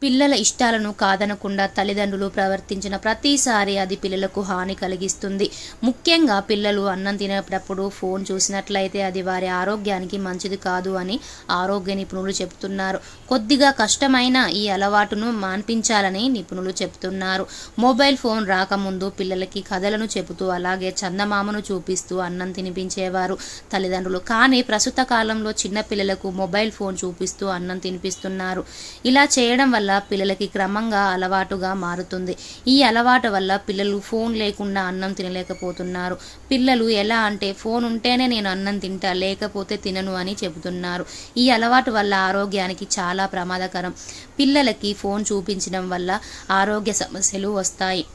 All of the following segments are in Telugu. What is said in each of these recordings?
పిల్లల ఇష్టాలను కాదనకుండా తల్లిదండ్రులు ప్రవర్తించిన ప్రతిసారి అది పిల్లలకు హాని కలిగిస్తుంది. ముఖ్యంగా పిల్లలు అన్నం తినేటప్పుడు ఫోన్ చూసినట్లయితే అది వారి ఆరోగ్యానికి మంచిది కాదు అని ఆరోగ్య నిపుణులు చెబుతున్నారు. కొద్దిగా కష్టమైన ఈ అలవాటును మాన్పించాలని నిపుణులు చెబుతున్నారు. మొబైల్ ఫోన్ రాకముందు పిల్లలకి కథలను చెబుతూ అలాగే చందమామను చూపిస్తూ అన్నం తినిపించేవారు తల్లిదండ్రులు. కానీ ప్రస్తుత కాలంలో చిన్న పిల్లలకు మొబైల్ ఫోన్ చూపిస్తూ అన్నం తినిపిస్తున్నారు. ఇలా చేయడం వల్ల పిల్లలకి క్రమంగా అలవాటుగా మారుతుంది. ఈ అలవాటు వల్ల పిల్లలు ఫోన్ లేకుండా అన్నం తినలేకపోతున్నారు. పిల్లలు ఎలా అంటే ఫోన్ ఉంటేనే నేను అన్నం తింటా లేకపోతే తినను అని చెబుతున్నారు. ఈ అలవాటు వల్ల ఆరోగ్యానికి చాలా ప్రమాదకరం. పిల్లలకి ఫోన్ చూపించడం వల్ల ఆరోగ్య సమస్యలు వస్తాయి.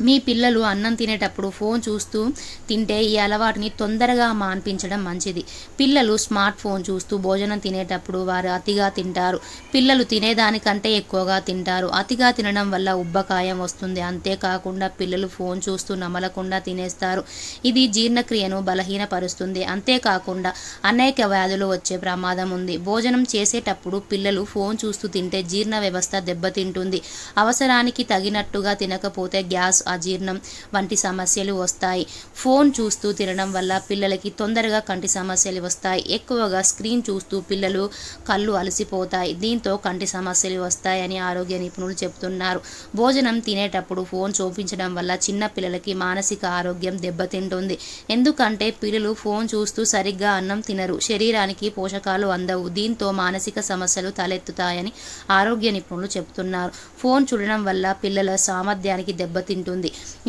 మీ పిల్లలు అన్నం తినేటప్పుడు ఫోన్ చూస్తూ తింటే ఈ అలవాటుని తొందరగా మాన్పించడం మంచిది. పిల్లలు స్మార్ట్ ఫోన్ చూస్తూ భోజనం తినేటప్పుడు వారు అతిగా తింటారు. పిల్లలు తినేదానికంటే ఎక్కువగా తింటారు. అతిగా తినడం వల్ల ఉబ్బకాయం వస్తుంది. అంతేకాకుండా పిల్లలు ఫోన్ చూస్తూ నమలకుండా తినేస్తారు. ఇది జీర్ణక్రియను బలహీనపరుస్తుంది. అంతేకాకుండా అనేక వ్యాధులు వచ్చే ప్రమాదం ఉంది. భోజనం చేసేటప్పుడు పిల్లలు ఫోన్ చూస్తూ తింటే జీర్ణ వ్యవస్థ దెబ్బతింటుంది. అవసరానికి తగినట్టుగా తినకపోతే గ్యాస్, అజీర్ణం వంటి సమస్యలు వస్తాయి. ఫోన్ చూస్తూ తినడం వల్ల పిల్లలకి తొందరగా కంటి సమస్యలు వస్తాయి. ఎక్కువగా స్క్రీన్ చూస్తూ పిల్లలు కళ్ళు అలసిపోతాయి. దీంతో కంటి సమస్యలు వస్తాయని ఆరోగ్య నిపుణులు చెబుతున్నారు. భోజనం తినేటప్పుడు ఫోన్ చూపించడం వల్ల చిన్న పిల్లలకి మానసిక ఆరోగ్యం దెబ్బతింటుంది. ఎందుకంటే పిల్లలు ఫోన్ చూస్తూ సరిగ్గా అన్నం తినరు. శరీరానికి పోషకాలు అందవు. దీంతో మానసిక సమస్యలు తలెత్తుతాయని ఆరోగ్య నిపుణులు చెబుతున్నారు. ఫోన్ చూడడం వల్ల పిల్లల సామర్థ్యానికి దెబ్బతింటుంది.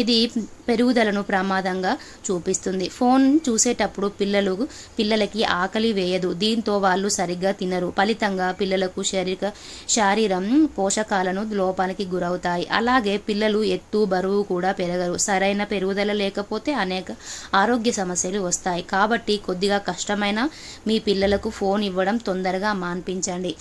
ఇది పెరుగుదలను ప్రమాదంగా చూపిస్తుంది. ఫోన్ చూసేటప్పుడు పిల్లలకి ఆకలి వేయదు. దీంతో వాళ్ళు సరిగ్గా తినరు. ఫలితంగా పిల్లలకు శరీరం పోషకాలను లోపానికి గురవుతాయి. అలాగే పిల్లలు ఎత్తు, బరువు కూడా పెరగరు. సరైన పెరుగుదల లేకపోతే అనేక ఆరోగ్య సమస్యలు వస్తాయి. కాబట్టి కొద్దిగా కష్టమైన మీ పిల్లలకు ఫోన్ ఇవ్వడం తొందరగా మాన్పించండి.